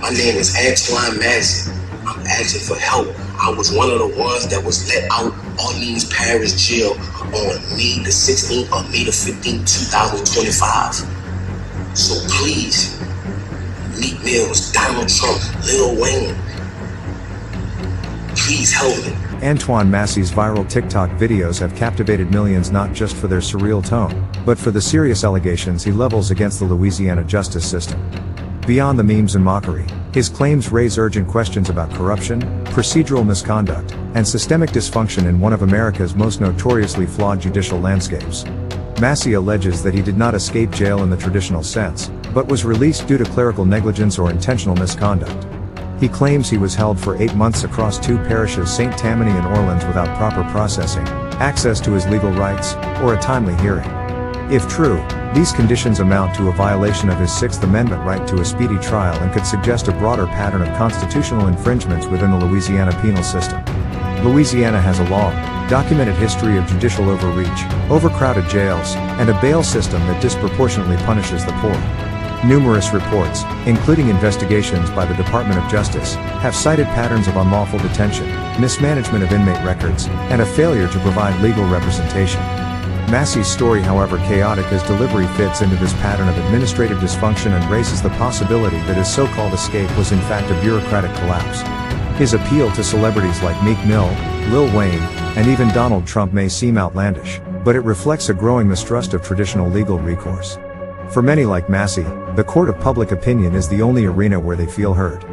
My name is Antoine Massey. I'm asking for help. I was one of the ones that was let out Orleans Parish jail on May the 16th or May the 15th, 2025. So please, Meek Mill, Donald Trump, Lil Wayne, please help me. Antoine Massey's viral TikTok videos have captivated millions not just for their surreal tone, but for the serious allegations he levels against the Louisiana justice system. Beyond the memes and mockery, his claims raise urgent questions about corruption, procedural misconduct, and systemic dysfunction in one of America's most notoriously flawed judicial landscapes. Massey alleges that he did not escape jail in the traditional sense, but was released due to clerical negligence or intentional misconduct. He claims he was held for 8 months across 2 parishes, St. Tammany and Orleans, without proper processing, access to his legal rights, or a timely hearing. If true, these conditions amount to a violation of his Sixth Amendment right to a speedy trial and could suggest a broader pattern of constitutional infringements within the Louisiana penal system. Louisiana has a long, documented history of judicial overreach, overcrowded jails, and a bail system that disproportionately punishes the poor. Numerous reports, including investigations by the Department of Justice, have cited patterns of unlawful detention, mismanagement of inmate records, and a failure to provide legal representation. Massey's story, however chaotic his delivery, fits into this pattern of administrative dysfunction and raises the possibility that his so-called escape was in fact a bureaucratic collapse. His appeal to celebrities like Meek Mill, Lil Wayne, and even Donald Trump may seem outlandish, but it reflects a growing mistrust of traditional legal recourse. For many like Massey, the court of public opinion is the only arena where they feel heard.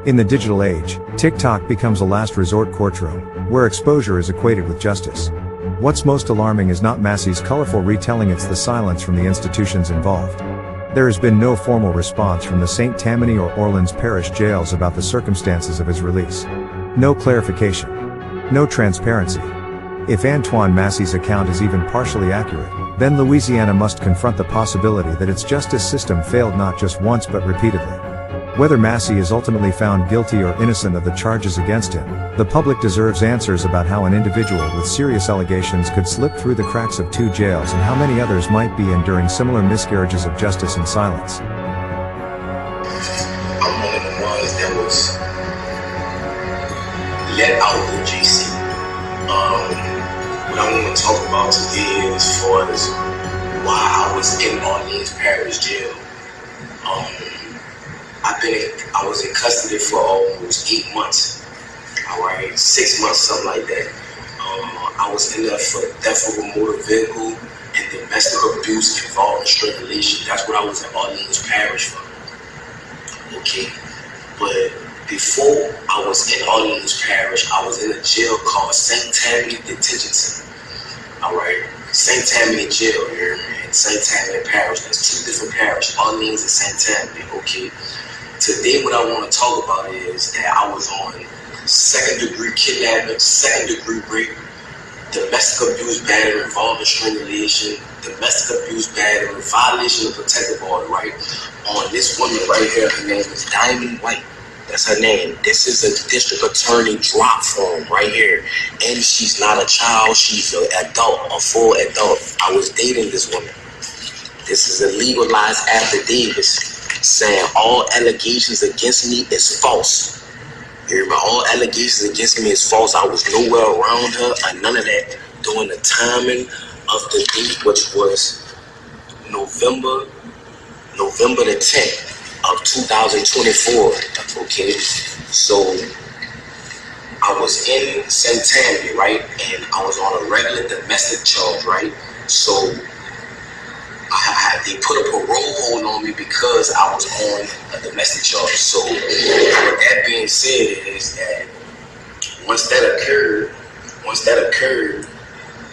In the digital age, TikTok becomes a last resort courtroom, where exposure is equated with justice. What's most alarming is not Massey's colorful retelling, it's the silence from the institutions involved. There has been no formal response from the St. Tammany or Orleans Parish jails about the circumstances of his release. No clarification. No transparency. If Antoine Massey's account is even partially accurate, then Louisiana must confront the possibility that its justice system failed not just once but repeatedly. Whether Massey is ultimately found guilty or innocent of the charges against him, the public deserves answers about how an individual with serious allegations could slip through the cracks of 2 jails and how many others might be enduring similar miscarriages of justice in silence. I'm one of the ones that was let out with JC. What I want to talk about today is as far as why I was in Orleans Parish jail. I was in custody for almost 8 months. Alright, 6 months, something like that. I was in there for theft of a motor vehicle and domestic abuse involving strangulation. That's what I was in Orleans Parish for. Okay, but before I was in Orleans Parish, I was in a jail called St. Tammany Detention Center. Alright, St. Tammany jail here and St. Tammany Parish. There's 2 different parishes, Orleans and St. Tammany. Okay, today what I want to talk about is that I was on 2nd-degree kidnapping, 2nd-degree rape, domestic abuse battery involving strangulation, domestic abuse battery, violation of protective order, right? On this woman right here, her name is Diamond White. That's her name. This is a district attorney drop form right here. And she's not a child, she's an adult, a full adult. I was dating this woman. This is a legalized affidavit saying all allegations against me is false. You hear me? All allegations against me is false. I was nowhere around her or none of that during the timing of the date, which was November the 10th. Of 2024, okay, so I was in St. Tammany, right, and I was on a regular domestic charge, right, so they put a parole hold on me because I was on a domestic charge. So with that being said is that once that occurred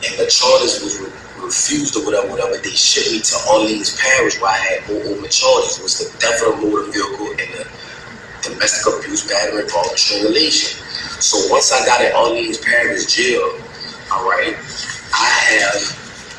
and the charges was refused or whatever, they shipped me to Orleans Parish where I had more charges. It was the theft of a motor vehicle and the domestic abuse battery involving strangulation. So once I got at Orleans Parish jail, all right, I have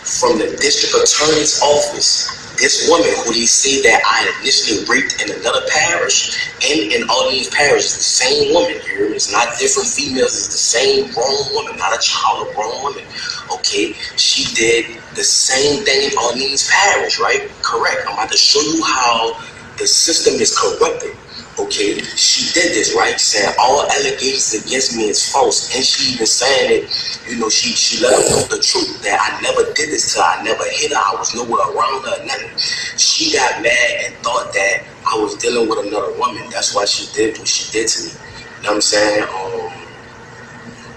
from the district attorney's office, this woman who they say that I initially raped in another parish and in Orleans Parish is the same woman here. It's not different females, it's the same grown woman, not a child, a grown woman. Okay, she did the same thing in Orleans Parish, right? Correct. I'm about to show you how the system is corrupted. Okay, she did this, right? Saying all allegations against me is false, and she even saying it, you know, she let him know the truth, that I never did this to her, I never hit her, I was nowhere around her, nothing. She got mad and thought that I was dealing with another woman. That's why she did what she did to me. You know what I'm saying?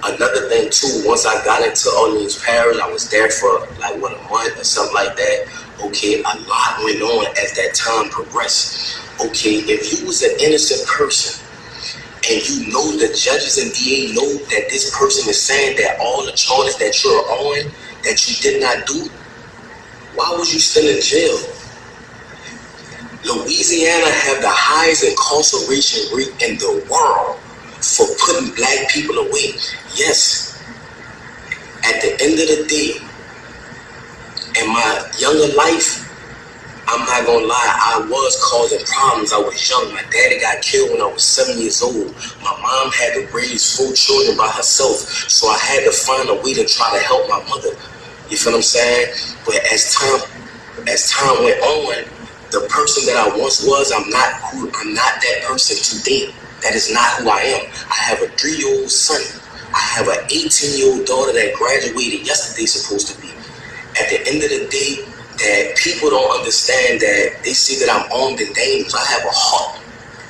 Another thing too, once I got into Orleans Parish, I was there for like a month or something like that. Okay, a lot went on as that time progressed. Okay, if you was an innocent person and you know the judges and DA know that this person is saying that all the charges that you're on that you did not do, why was you still in jail? Louisiana have the highest incarceration rate in the world for putting black people away. Yes, at the end of the day, in my younger life, I'm not gonna lie, I was causing problems. I was young. My daddy got killed when I was 7 years old. My mom had to raise 4 children by herself, so I had to find a way to try to help my mother. You feel what I'm saying? But as time went on, the person that I once was, I'm not that person today. That is not who I am. I have a 3-year-old son. I have an 18-year-old daughter that graduated yesterday, supposed to be. At the end of the day, that people don't understand that they see that I'm armed and dangerous. I have a heart.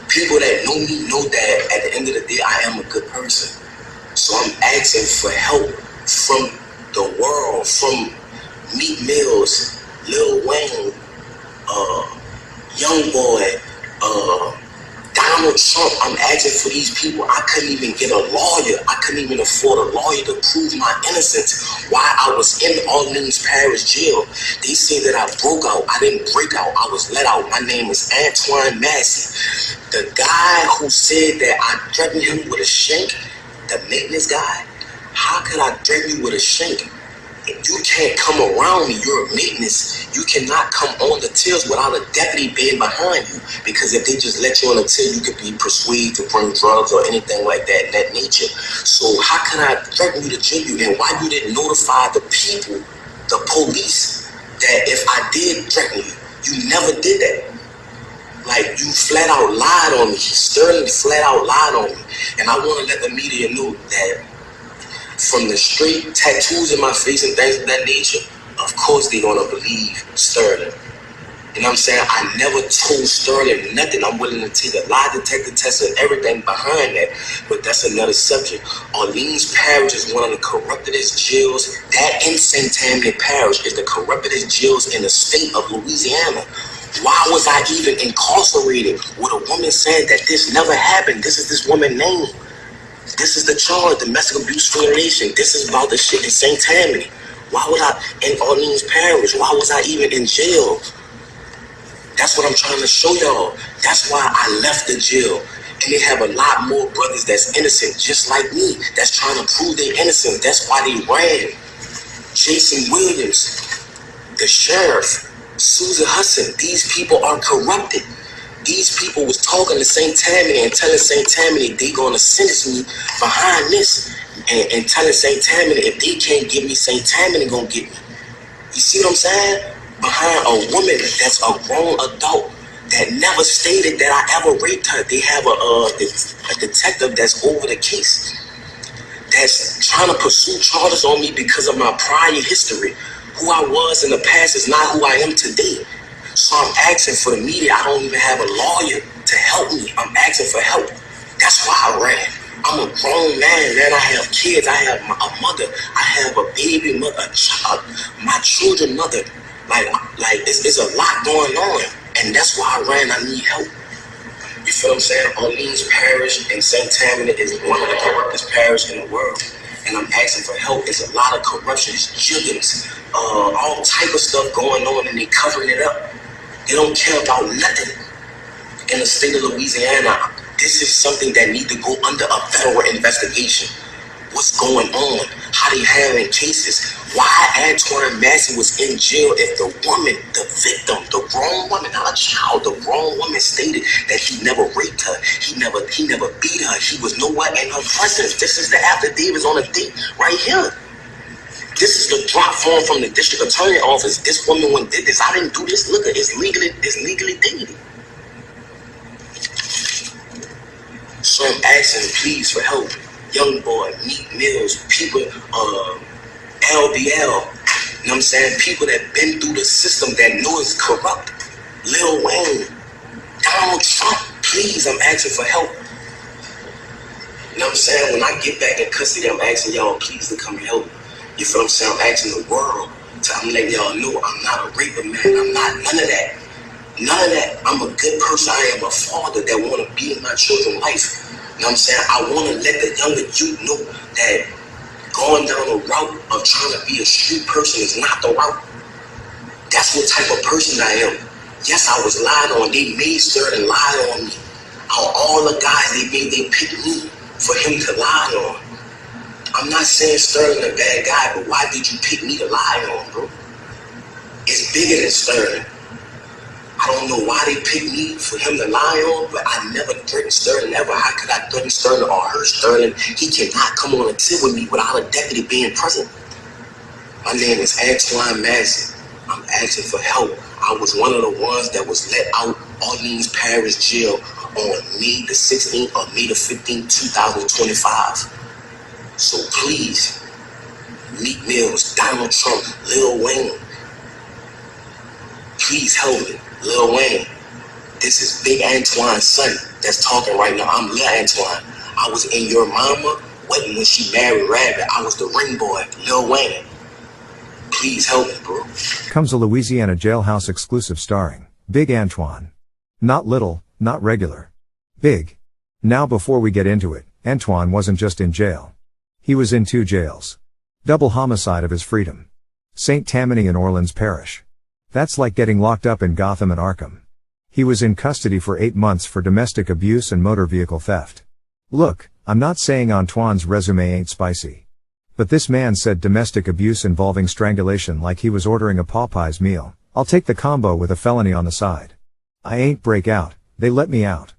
People that know me know that at the end of the day, I am a good person. So I'm asking for help from the world, from Meek Mills, Lil Wayne, YoungBoy, Donald Trump. I'm asking for these people. I couldn't even get a lawyer. I couldn't even afford a lawyer to prove my innocence while I was in Orleans Parish jail. They say that I broke out. I didn't break out. I was let out. My name is Antoine Massey. The guy who said that I threatened him with a shank, the maintenance guy, how could I threaten you with a shank? You can't come around me, you're a maintenance. You cannot come on the tills without a deputy being behind you, because if they just let you on the till, you could be persuaded to bring drugs or anything like that in that nature. So how can I threaten you to jail you? And why you didn't notify the people, the police, that if I did threaten you, you never did that? Like, you flat out lied on me. Sterling flat out lied on me. And I want to let the media know that from the straight tattoos in my face and things of that nature, of course they're gonna believe Sterling. You know what I'm saying? I never told Sterling nothing. I'm willing to take a lie detector test and everything behind that, but that's another subject. Orleans Parish is one of the corruptedest jails. That in St. Tammany Parish is the corruptedest jails in the state of Louisiana. Why was I even incarcerated with a woman saying that this never happened? This is this woman's name. This is the charge, domestic abuse violation. This is about the shit in St. Tammany. Why was I in Orleans Parish? Why was I even in jail? That's what I'm trying to show y'all. That's why I left the jail. And they have a lot more brothers that's innocent, just like me, that's trying to prove their innocence. That's why they ran. Jason Williams, the sheriff, Susan Hudson, these people are corrupted. These people was talking to St. Tammany and telling St. Tammany they gonna sentence me behind this, and telling St. Tammany if they can't get me, St. Tammany gonna get me. You see what I'm saying? Behind a woman that's a grown adult that never stated that I ever raped her. They have a detective that's over the case, that's trying to pursue charges on me because of my prior history. Who I was in the past is not who I am today. So I'm asking for the media. I don't even have a lawyer to help me. I'm asking for help. That's why I ran. I'm a grown man. I have kids. I have a mother. I have a baby mother, a child, my children mother. Like it's a lot going on. And that's why I ran. I need help. You feel what I'm saying? Orleans Parish and St. Tammany is one of the corruptest parishes in the world. And I'm asking for help. There's a lot of corruption, juggins, all type of stuff going on, and they covering it up. They don't care about nothing in the state of Louisiana. This is something that needs to go under a federal investigation. What's going on? How they handling cases? Why Antoine Massey was in jail if the woman, the victim, the grown woman, not a child, the grown woman stated that he never raped her. He never beat her. He was nowhere in her presence. This is the affidavits on the date right here. This is the drop form from the district attorney office. This woman when did this. I didn't do this. Look, it's legally dated. So I'm asking please for help. YoungBoy, Meek Mills, people, LBL, you know what I'm saying? People that been through the system that know it's corrupt. Lil Wayne, Donald Trump, please, I'm asking for help. You know what I'm saying? When I get back in custody, I'm asking y'all please to come and help. You feel what I'm saying? I'm asking the world. I'm letting y'all know I'm not a raper, man. I'm not none of that. None of that. I'm a good person. I am a father that want to be in my children's life. You know what I'm saying? I want to let the younger youth know that going down the route of trying to be a street person is not the route. That's what type of person I am. Yes, I was lied on. They made Sterling lie on me. All the guys they picked me for him to lie on. I'm not saying Sterling a bad guy, but why did you pick me to lie on, bro? It's bigger than Sterling. I don't know why they picked me for him to lie on, but I never threatened Sterling ever. How could I threaten Sterling or hurt Sterling? He cannot come on a tip with me without a deputy being present. My name is Antoine Massey. I'm asking for help. I was one of the ones that was let out Orleans Parish jail on May the 16th or May the 15th, 2025. So please, Meek Mills, Donald Trump, Lil Wayne, please help me. Lil Wayne, this is Big Antoine's son that's talking right now. I'm Lil Antoine. I was in your mama wedding when she married Rabbit. I was the ring boy, Lil Wayne. Please help me, bro. Comes a Louisiana jailhouse exclusive starring Big Antoine. Not little, not regular. Big. Now before we get into it, Antoine wasn't just in jail. He was in 2 jails. Double homicide of his freedom. St. Tammany and Orleans Parish. That's like getting locked up in Gotham and Arkham. He was in custody for 8 months for domestic abuse and motor vehicle theft. Look, I'm not saying Antoine's resume ain't spicy. But this man said domestic abuse involving strangulation like he was ordering a Popeyes meal. I'll take the combo with a felony on the side. I ain't break out, they let me out.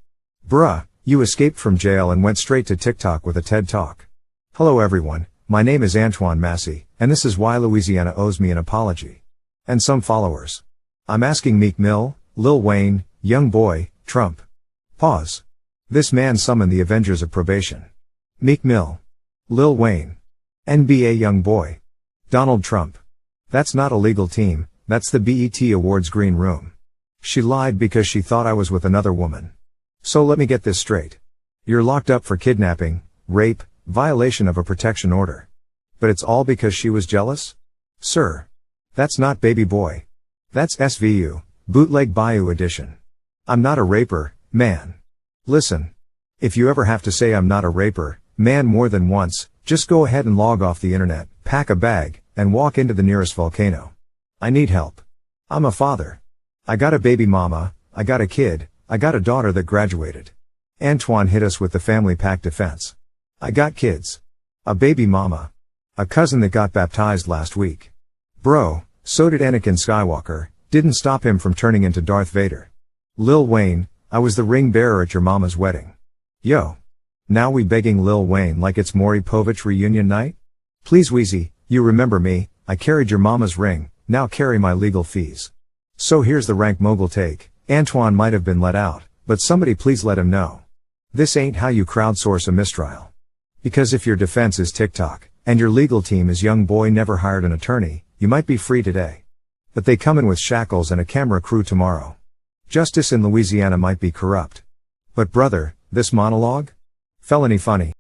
Bruh, you escaped from jail and went straight to TikTok with a TED Talk. Hello everyone, my name is Antoine Massey, and this is why Louisiana owes me an apology. And some followers. I'm asking Meek Mill, Lil Wayne, YoungBoy, Trump. Pause. This man summoned the Avengers of Probation. Meek Mill. Lil Wayne. NBA YoungBoy. Donald Trump. That's not a legal team, that's the BET Awards green room. She lied because she thought I was with another woman. So let me get this straight. You're locked up for kidnapping, rape, violation of a protection order. But it's all because she was jealous? Sir. That's not baby boy. That's SVU, bootleg Bayou edition. I'm not a raper, man. Listen. If you ever have to say I'm not a raper, man more than once, just go ahead and log off the internet, pack a bag, and walk into the nearest volcano. I need help. I'm a father. I got a baby mama, I got a kid, I got a daughter that graduated. Antoine hit us with the family pack defense. I got kids. A baby mama. A cousin that got baptized last week. Bro, so did Anakin Skywalker, didn't stop him from turning into Darth Vader. Lil Wayne, I was the ring bearer at your mama's wedding. Yo. Now we begging Lil Wayne like it's Maury Povich reunion night? Please Weezy, you remember me, I carried your mama's ring, now carry my legal fees. So here's the rank mogul take, Antoine might have been let out, but somebody please let him know. This ain't how you crowdsource a mistrial. Because if your defense is TikTok, and your legal team is YoungBoy never hired an attorney, you might be free today. But they come in with shackles and a camera crew tomorrow. Justice in Louisiana might be corrupt. But brother, this monologue? Felony funny.